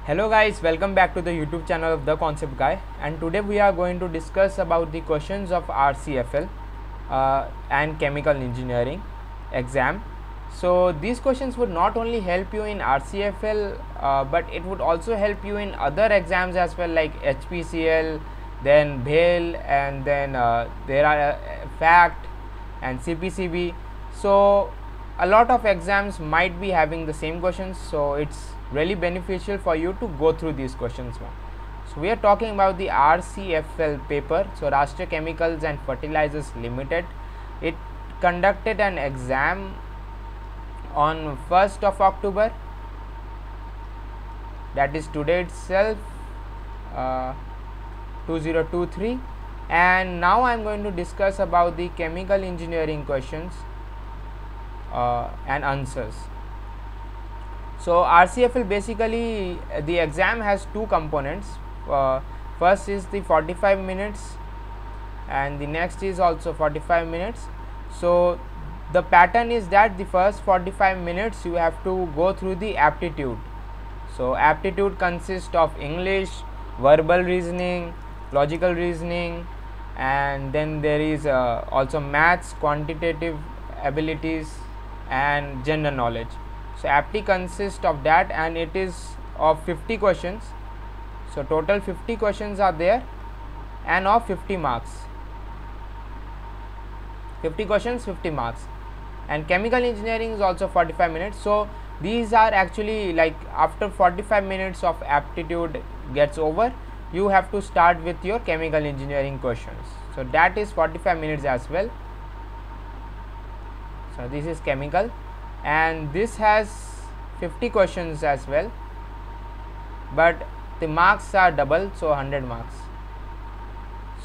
Hello guys, welcome back to the YouTube channel of The Concept Guy, and today we are going to discuss about the questions of RCFL and chemical engineering exam. So these questions would not only help you in RCFL but it would also help you in other exams as well, like HPCL, then BHEL, and then there are FACT and CPCB. So a lot of exams might be having the same questions, so it's really beneficial for you to go through these questions now. So we are talking about the RCFL paper, so Rashtriya Chemicals and Fertilizers Limited. It conducted an exam on 1st of October, that is today itself, 2023, and now I am going to discuss about the chemical engineering questions and answers. So RCFL, basically the exam has two components. First is the 45 minutes and the next is also 45 minutes. So the pattern is that the first 45 minutes you have to go through the aptitude. So aptitude consists of English, verbal reasoning, logical reasoning, and then there is also maths, quantitative abilities, and general knowledge. So apti consists of that, and it is of 50 questions. So total 50 questions are there and of 50 marks. 50 questions, 50 marks. And chemical engineering is also 45 minutes. So these are actually, like, after 45 minutes of aptitude gets over, you have to start with your chemical engineering questions. So that is 45 minutes as well. So this is chemical, and this has 50 questions as well, but the marks are double, so 100 marks.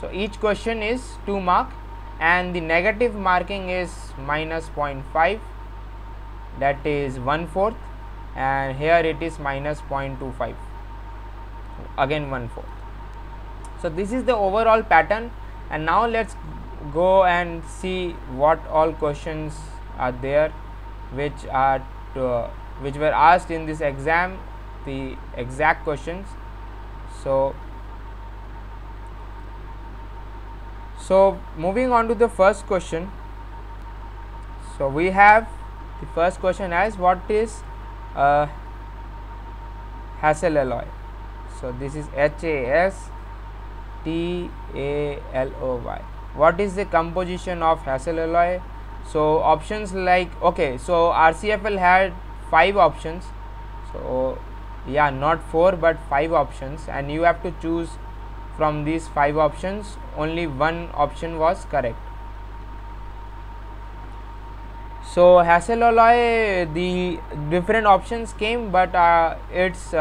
So each question is 2 mark, and the negative marking is minus 0.5, that is 1/4, and here it is minus 0.25, again 1/4. So this is the overall pattern, and now let's go and see what all questions are there which were asked in this exam, the exact questions. So moving on to the first question. So we have the first question as, what is Hassel alloy? So this is HASTALOY. What is the composition of Hassel alloy? So options like, okay, so RCFL had 5 options, so yeah, not 4 but 5 options, and you have to choose from these 5 options. Only one option was correct. So Hassel alloy, the different options came, but it's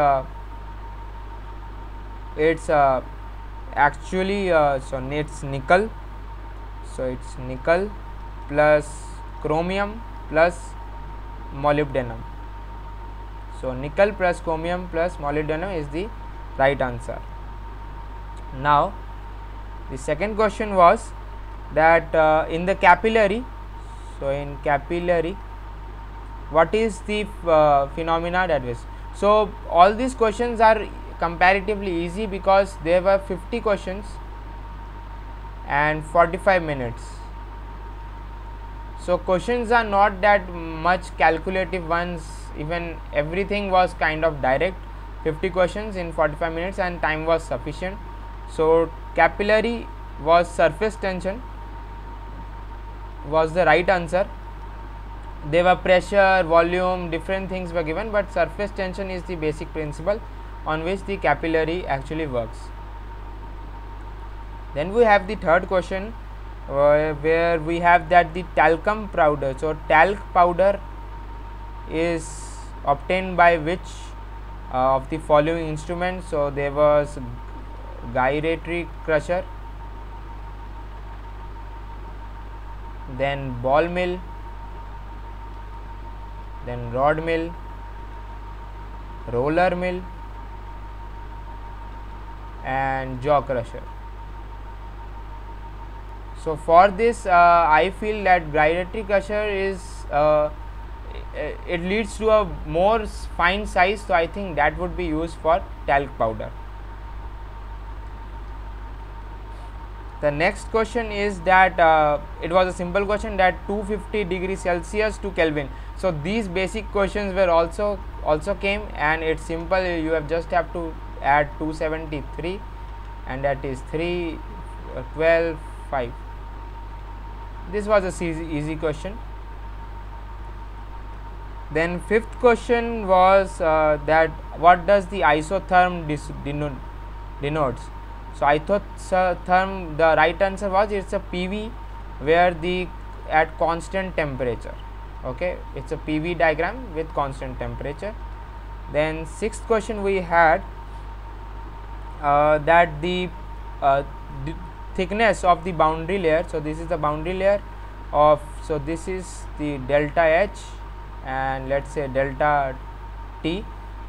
actually so it's nickel. So it's nickel plus chromium plus molybdenum. So nickel plus chromium plus molybdenum is the right answer. Now the second question was that in the capillary, so in capillary, what is the phenomena that is? So all these questions are comparatively easy because there were 50 questions and 45 minutes. So questions are not that much calculative ones, even everything was kind of direct. 50 questions in 45 minutes and time was sufficient. So capillary was surface tension was the right answer. There were pressure, volume, different things were given, but surface tension is the basic principle on which the capillary actually works. Then we have the third question, where we have that the talcum powder. So talc powder is obtained by which of the following instruments? So there was gyratory crusher, then ball mill, then rod mill, roller mill, and jaw crusher. So for this I feel that gyratory crusher is it leads to a more fine size, so I think that would be used for talc powder. The next question is that it was a simple question, that 250 degrees Celsius to Kelvin. So these basic questions were also came, and it's simple. You have to add 273, and that is 3 12 5. This was a easy question. Then fifth question was that what does the isotherm denotes? So isotherm, the right answer was, it's a PV where the at constant temperature. Okay, it's a PV diagram with constant temperature. Then sixth question we had that the thickness of the boundary layer. So this is the boundary layer of, so this is the delta H and let's say delta T.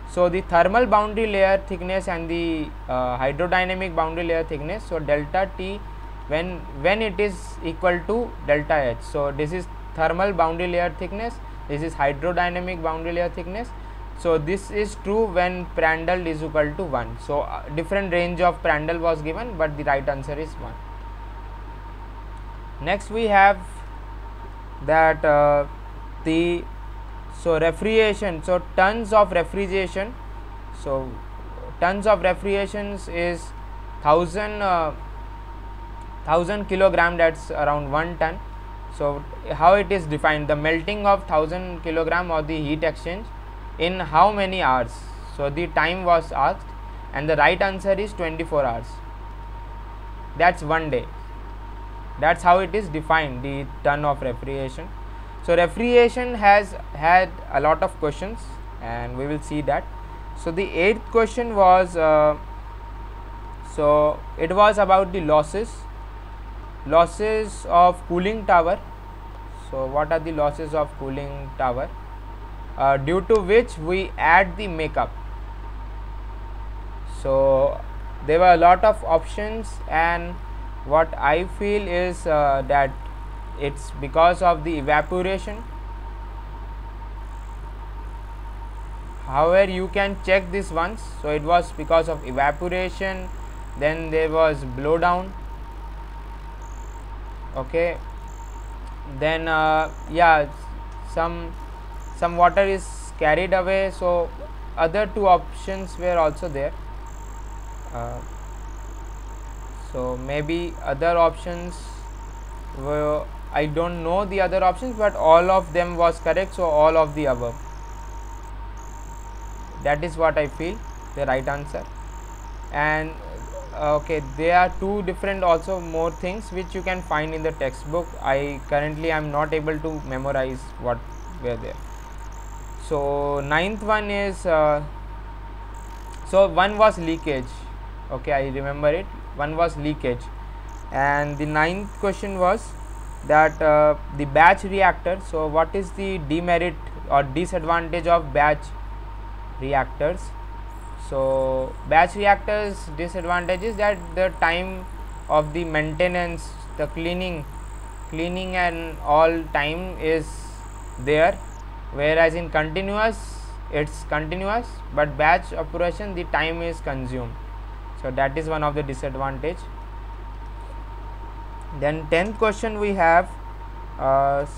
So the thermal boundary layer thickness and the hydrodynamic boundary layer thickness. So delta T when it is equal to delta H. So this is thermal boundary layer thickness, this is hydrodynamic boundary layer thickness. So this is true when Prandtl is equal to 1. So different range of Prandtl was given, but the right answer is 1. Next we have that refrigeration. So tons of refrigeration. So tons of refrigerations is 1000 kilogram, that's around 1 ton. So how it is defined? The melting of 1000 kilogram or the heat exchange in how many hours? So the time was asked, and the right answer is 24 hours. That's 1 day. That's how it is defined, the ton of refrigeration. So refrigeration has had a lot of questions, and we will see that. So the 8th question was so it was about the losses of cooling tower. So what are the losses of cooling tower due to which we add the makeup? So there were a lot of options, and what I feel is that it's because of the evaporation. However, you can check this once. So it was because of evaporation, then there was blowdown. Okay, then yeah, some water is carried away. So other two options were also there. So maybe other options were, I don't know the other options, but all of them was correct. So all of the above, that is what I feel the right answer. And okay, there are two different also more things which you can find in the textbook. I currently am not able to memorize what were there. So 9th one is so one was leakage. Okay, I remember it, one was leakage. And the 9th question was that the batch reactor. So what is the demerit or disadvantage of batch reactors? So batch reactors disadvantage is that the time of the maintenance, the cleaning and all time is there, whereas in continuous it's continuous, but batch operation the time is consumed. So that is one of the disadvantage. Then 10th question we have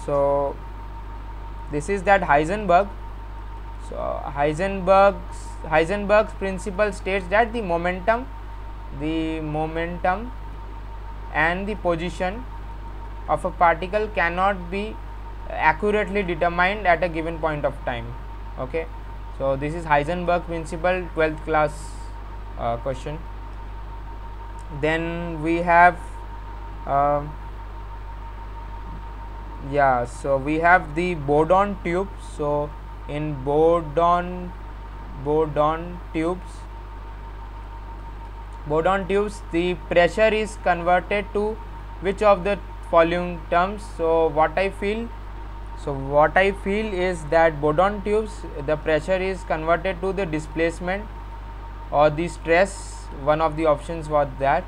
so this is that Heisenberg. So Heisenberg's principle states that the momentum and the position of a particle cannot be accurately determined at a given point of time. Okay, so this is Heisenberg principle, 12th class question. Then we have yeah, so we have the Bourdon tube. So in Bourdon tubes, the pressure is converted to which of the following terms? So what I feel is that Bourdon tubes, the pressure is converted to the displacement or the stress. One of the options was that,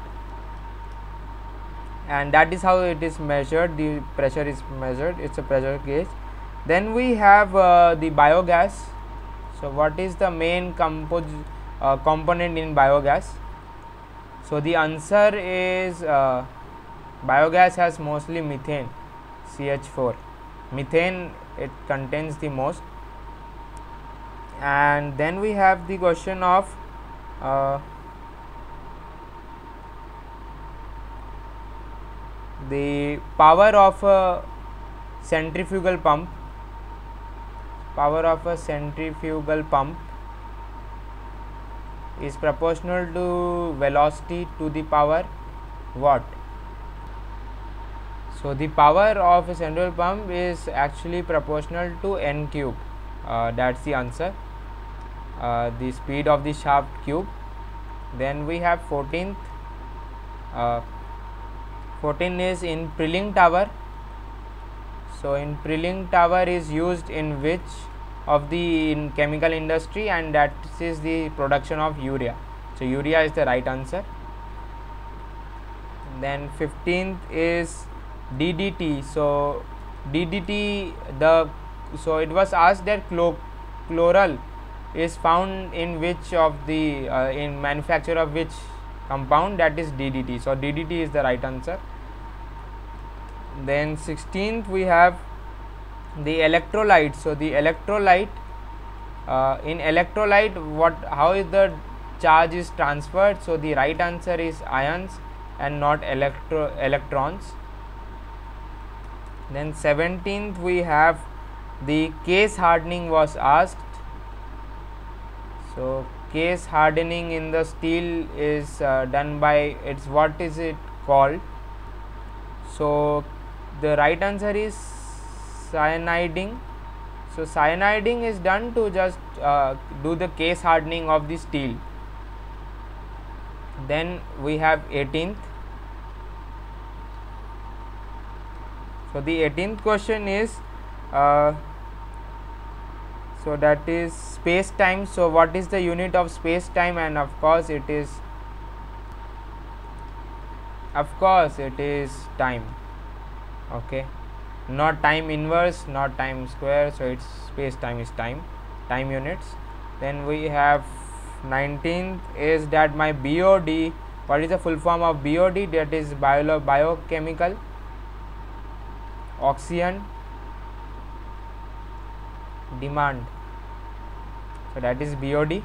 and that is how it is measured. The pressure is measured, it's a pressure gauge. Then we have the biogas. So what is the main component in biogas? So the answer is biogas has mostly methane, CH4. Methane it contains the most. And then we have the question of the power of a centrifugal pump. Power of a centrifugal pump is proportional to velocity to the power what? So the power of a centrifugal pump is actually proportional to n cube. That's the answer. The speed of the shaft cube. Then we have 14th. 14 is in Prilling tower. So in Prilling tower is used in which of the in chemical industry, and that is the production of urea. So urea is the right answer. Then 15th is DDT. So DDT, so it was asked that chloral is found in which of the in manufacture of which compound, that is DDT. So DDT is the right answer. Then 16th we have the electrolyte. So the electrolyte, in electrolyte how is the charge is transferred? So the right answer is ions and not electrons. Then 17th we have the case hardening was asked. So case hardening in the steel is done by what is it called? So the right answer is cyaniding. So cyaniding is done to just do the case hardening of the steel. Then we have 18th. So the 18th question is so that is space time. So what is the unit of space time? And of course it is time. Okay, not time inverse, not time square. So its space time is time units. Then we have 19th is that my BOD. What is the full form of BOD? That is biochemical oxygen demand. So that is BOD.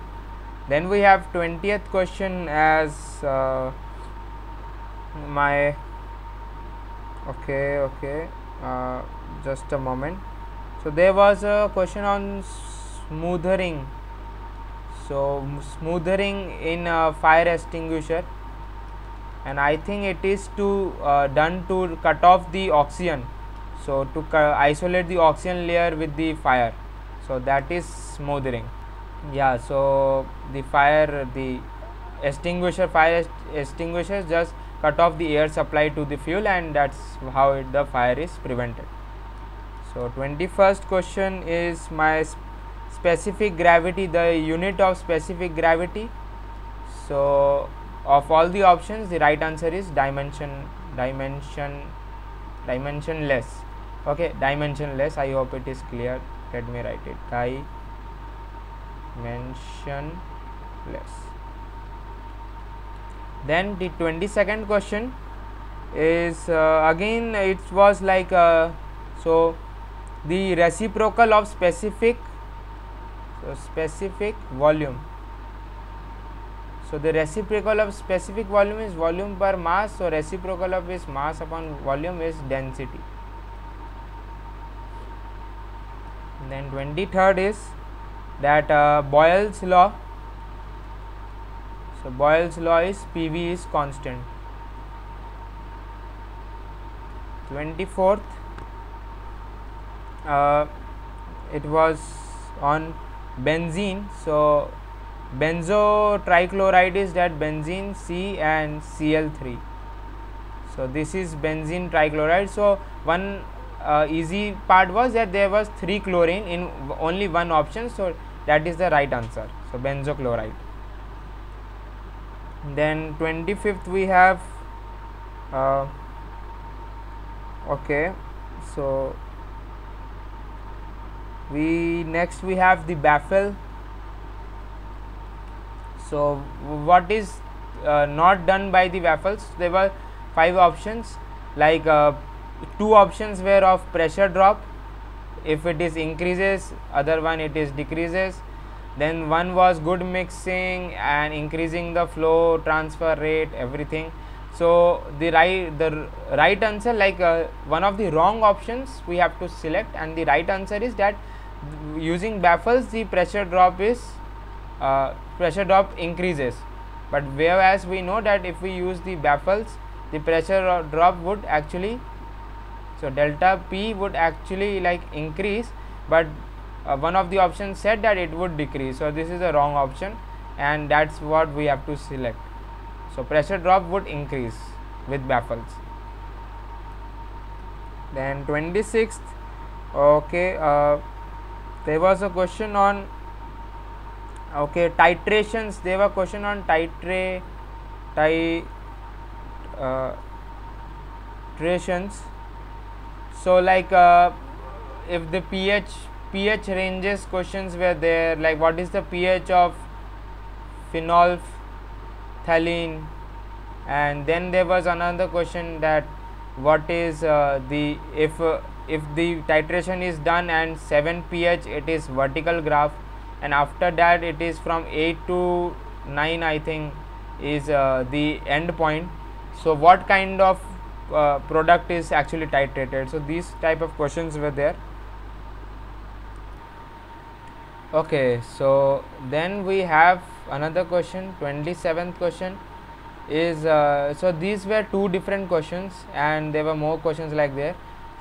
Then we have 20th question as just a moment. So there was a question on smoothering. So smoothering in a fire extinguisher, and I think it is done to cut off the oxygen. So to isolate the oxygen layer with the fire. So that is smoothering. Yeah, so the fire extinguishers just cut off the air supply to the fuel, and that's how the fire is prevented. So 21st question is my specific gravity, the unit of specific gravity. So of all the options, the right answer is dimensionless. Okay, dimensionless. I hope it is clear. Let me write it, dimensionless. Then the 22nd question is again it was like so the reciprocal of specific volume. So the reciprocal of specific volume is volume per mass. So reciprocal of is mass upon volume is density. Then 23rd is that Boyle's law. So Boyle's law is PV is constant. 24th it was on benzene. So benzo trichloride is that benzene C and Cl3. So this is benzene trichloride. So one easy part was that there was 3 chlorine in only one option. So that is the right answer. So benzochloride. Then 25th we have okay, so Next we have the baffle. So what is not done by the baffles? There were 5 options, like 2 options were of pressure drop, if it is increases, other one it is decreases. Then one was good mixing and increasing the flow transfer rate, everything. So the right answer, like one of the wrong options we have to select, and the right answer is that using baffles the pressure drop increases. But whereas we know that if we use the baffles, the pressure drop would actually, so delta P would actually like increase, but one of the options said that it would decrease. So this is a wrong option, and that's what we have to select. So pressure drop would increase with baffles. Then 26th, okay, there was a question on, okay, titrations. There were question on titrations. So like if the pH ranges questions were there, like what is the pH of phenolphthalein, and then there was another question that what is the if the titration is done and 7 pH, it is vertical graph, and after that it is from 8 to 9 I think is the end point. So what kind of product is actually titrated? So these type of questions were there. Okay, so then we have another question, 27th question is so these were 2 different questions, and there were more questions like there.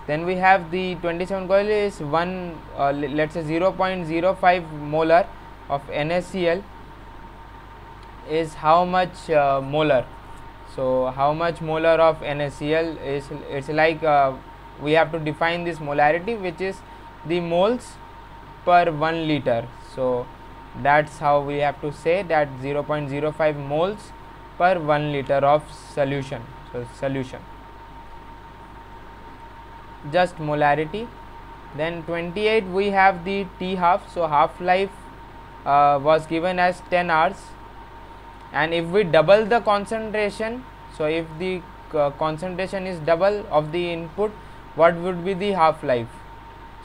Then we have the 27th question is one let's say 0.05 molar of NaCl is how much molar. So how much molar of NaCl is, it's like we have to define this molarity, which is the moles per 1 liter. So that's how we have to say that 0.05 moles per 1 liter of solution. So solution, just molarity. Then 28 we have the T half. So half life was given as 10 hours, and if we double the concentration, so if the concentration is double of the input, what would be the half life?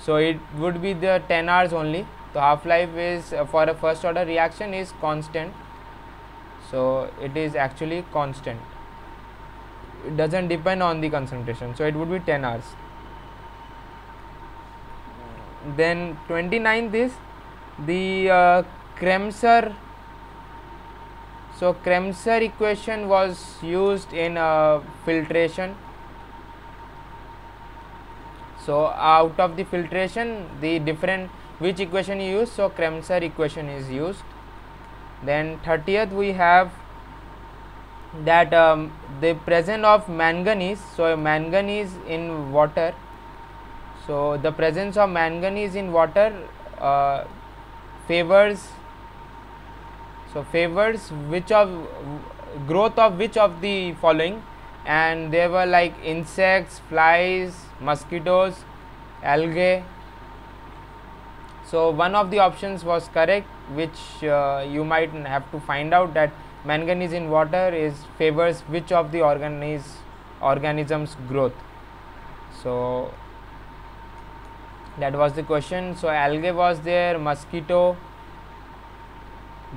So it would be the 10 hours only. So half life is for a first order reaction is constant, so it is actually constant, it doesn't depend on the concentration, so it would be 10 hours. Then 29th is the Kremser. So Kremser equation was used in filtration. So out of the filtration, the different which equation you use, so Kremser equation is used. Then 30th we have that the presence of manganese. So manganese in water, so the presence of manganese in water favors which of growth of which of the following, and there were like insects, flies, mosquitoes, algae. So one of the options was correct, which you might have to find out that manganese in water is favors which of the organisms growth. So that was the question. So algae was there, mosquito,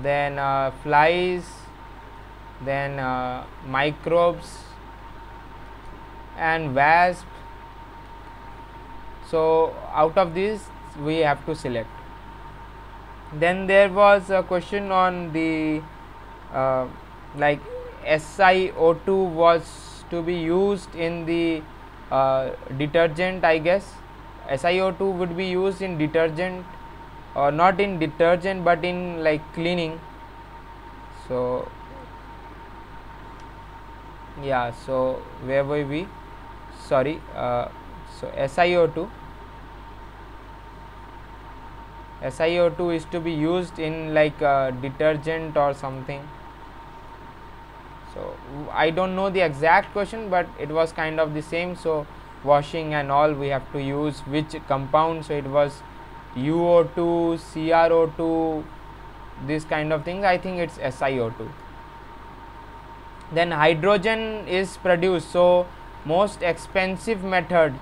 then flies, then microbes and wasp. So out of these we have to select. Then there was a question on the like SiO2 was to be used in the detergent, I guess. SiO2 would be used in detergent, or not in detergent but in like cleaning. So yeah, so where were we? Sorry, so SiO2 is to be used in like detergent or something. So I don't know the exact question, but it was kind of the same. So washing and all, we have to use which compound. So it was UO2, CrO2, this kind of things. I think it's SiO2. Then hydrogen is produced. So most expensive method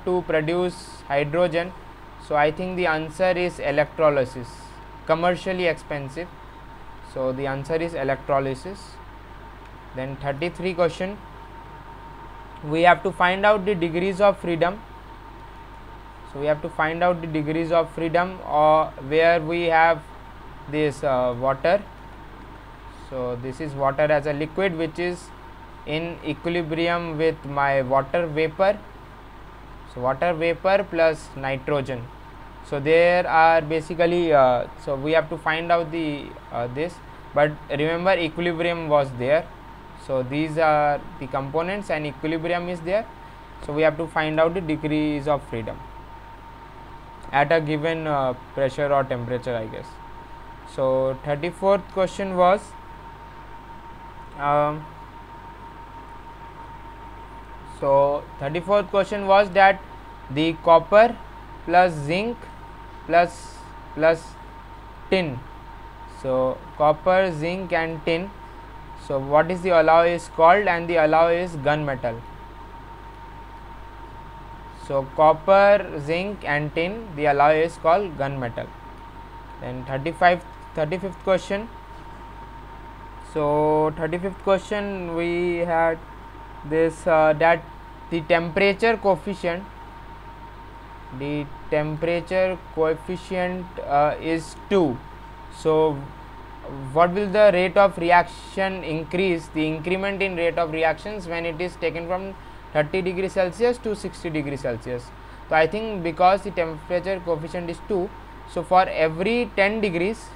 to produce hydrogen. So I think the answer is electrolysis. Commercially expensive. So the answer is electrolysis. Then 33 question. We have to find out the degrees of freedom. So we have to find out the degrees of freedom, or where we have this water. So this is water as a liquid which is in equilibrium with my water vapor. So water vapor plus nitrogen. So there are basically so we have to find out the this, but remember equilibrium was there. So these are the components and equilibrium is there. So we have to find out the degrees of freedom at a given pressure or temperature, I guess. So 34th question was so 34th question was that the copper plus zinc plus tin. So copper, zinc and tin. So what is the alloy is called, and the alloy is gunmetal. So copper, zinc and tin, the alloy is called gunmetal. Then 35th question. So 35th question we had this that the temperature coefficient is 2. So what will the rate of reaction increase, the increment in rate of reactions when it is taken from 30 degrees Celsius to 60 degrees Celsius? So I think because the temperature coefficient is 2, so for every 10 degrees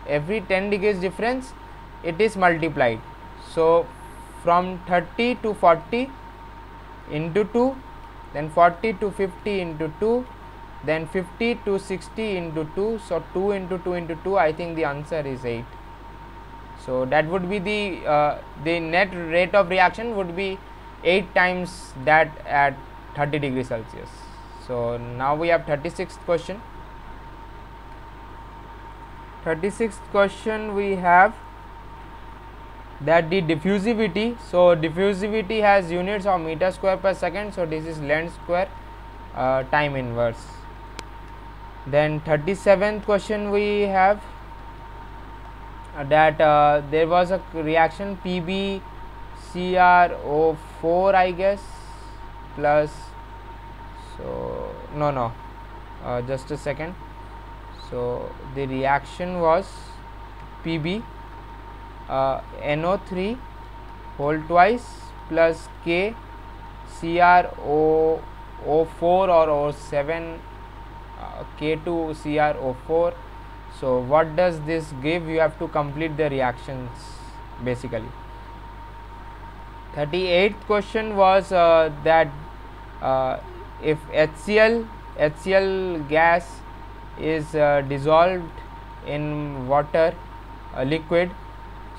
difference it is multiplied. So from 30 to 40 into 2, then 40 to 50 into 2, then 50 to 60 into 2. So 2 into 2 into 2, I think the answer is 8. So that would be the net rate of reaction would be 8 times that at 30 degrees Celsius. So now we have 36th question. 36th question we have that the diffusivity. So diffusivity has units of meter square per second. So this is length square time inverse. Then 37th question we have that there was a reaction PbCrO4, I guess, plus, so no, just a second. So the reaction was Pb NO3 whole twice plus K CrO4 or O7 K2 CrO4. So what does this give? You have to complete the reactions basically. 38th question was that if HCl gas is dissolved in water liquid,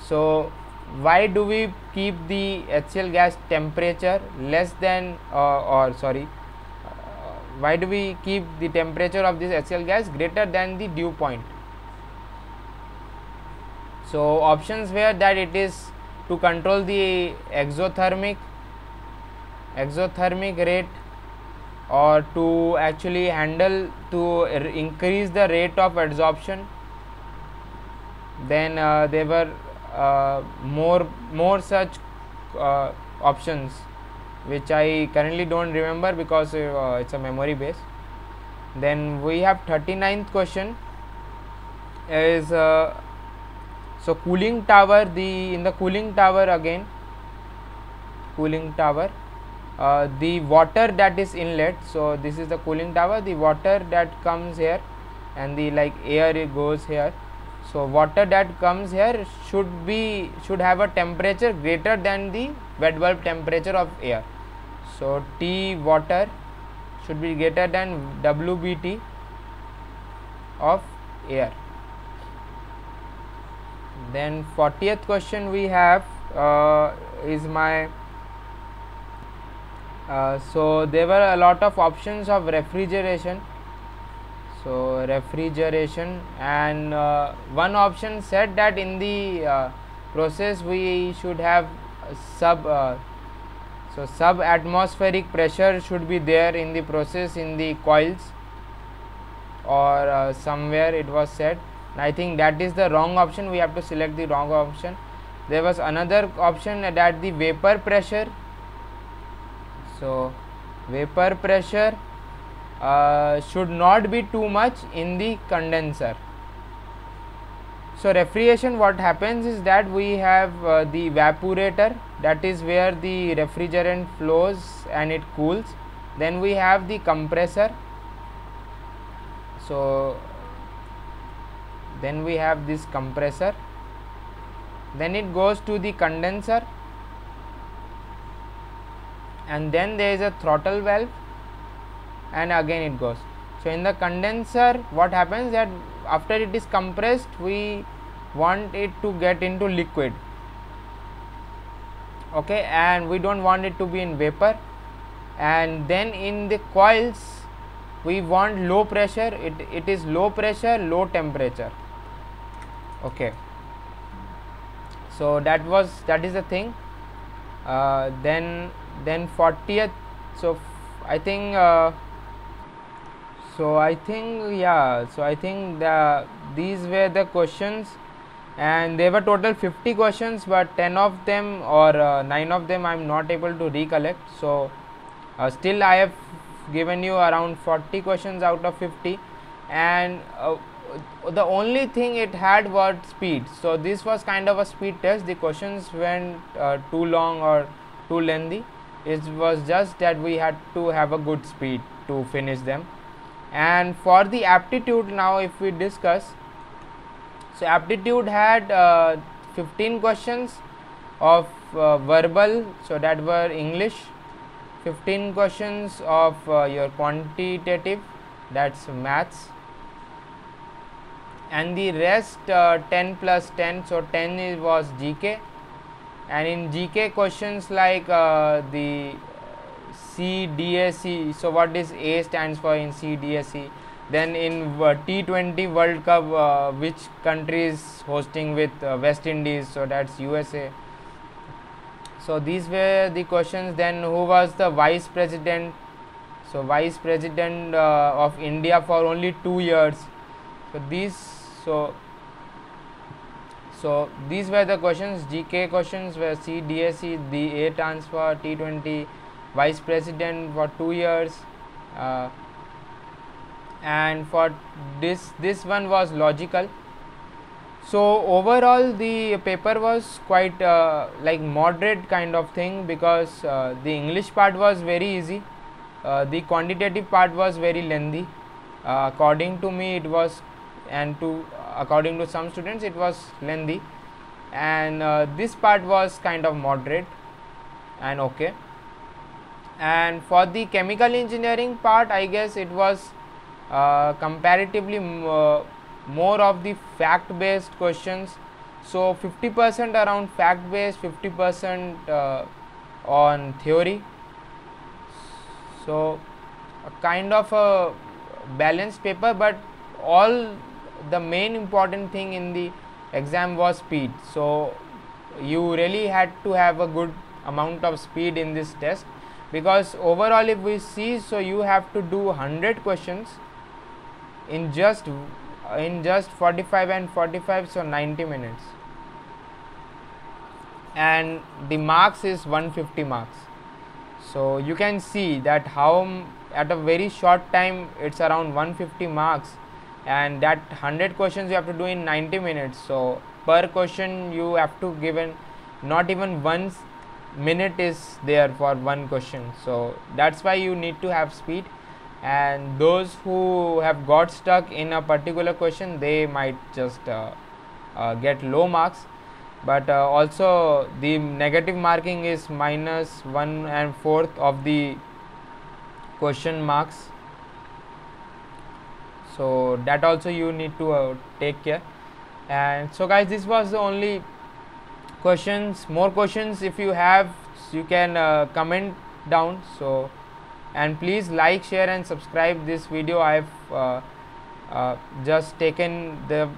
so why do we keep the HCl gas temperature less than why do we keep the temperature of this HCl gas greater than the dew point? So options were that it is to control the exothermic rate, or to actually handle to increase the rate of adsorption. Then there were more such options which I currently don't remember because it's a memory base. Then we have 39th question is so cooling tower. In the cooling tower again, the water that is inlet. So this is the cooling tower. The water that comes here and the air it goes here. So water that comes here should have a temperature greater than the wet bulb temperature of air. So T water should be greater than WBT of air. Then 40th question we have is my So there were a lot of options of refrigeration. So refrigeration, and one option said that in the process we should have sub so sub atmospheric pressure should be there in the process in the coils, or somewhere it was said. I think that is the wrong option. We have to select the wrong option. There was another option that the vapor pressure. So vapor pressure should not be too much in the condenser. So refrigeration, what happens is that we have the evaporator, that is where the refrigerant flows and it cools. Then we have the compressor. So then we have this compressor. Then it goes to the condenser, and then there is a throttle valve, and again it goes. So in the condenser, what happens that after it is compressed, we want it to get into liquid, okay, and we don't want it to be in vapor. And then in the coils, we want low pressure. It is low pressure, low temperature, okay. So that is the thing. Then 40th. So I think these were the questions, and there were total 50 questions, but 10 of them or 9 of them I am not able to recollect. So still I have given you around 40 questions out of 50, and the only thing it had was speed. So this was kind of a speed test. The questions went too long or too lengthy. It was just that we had to have a good speed to finish them. And for the aptitude, now if we discuss, so aptitude had 15 questions of verbal, so that were English, 15 questions of your quantitative, that's maths, and the rest 10 plus 10, so 10 was GK. And in GK questions like the CDSE, so what is A stands for in CDSE, then in T20 World Cup, which country is hosting with West Indies, so that's USA. So these were the questions. Then who was the vice president? So vice president of India for only 2 years. So these were the questions. GK questions were CDSE, the A stands for T20, vice president for 2 years, and for this one was logical. So overall the paper was quite like moderate kind of thing, because the English part was very easy, the quantitative part was very lengthy, according to me it was, and according to some students it was lengthy, and this part was kind of moderate and okay. And for the chemical engineering part, I guess it was comparatively more of the fact based questions. So 50% around fact based, 50% on theory. So a kind of a balanced paper, but all the main important thing in the exam was speed. So you really had to have a good amount of speed in this test, because overall if we see, so you have to do 100 questions in just 45 and 45, so 90 minutes, and the marks is 150 marks. So you can see that how at a very short time it's around 150 marks, and that 100 questions you have to do in 90 minutes. So per question you have to given not even 1 minute is there for one question. So that's why you need to have speed, and those who have got stuck in a particular question, they might just get low marks. But also the negative marking is minus 1 1/4 of the question marks. So that also you need to take care. And so guys, this was the only questions. More questions if you have, you can comment down. So, and please like, share and subscribe this video. I have just taken the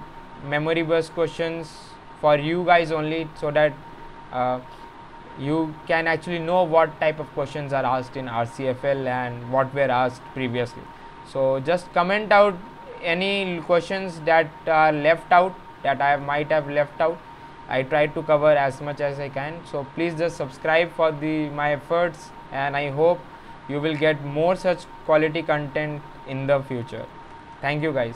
memory verse questions for you guys only, so that you can actually know what type of questions are asked in RCFL and what were asked previously. So just comment out any questions that are left out, that I might have left out. I try to cover as much as I can. So please just subscribe for my efforts, and I hope you will get more such quality content in the future. Thank you guys.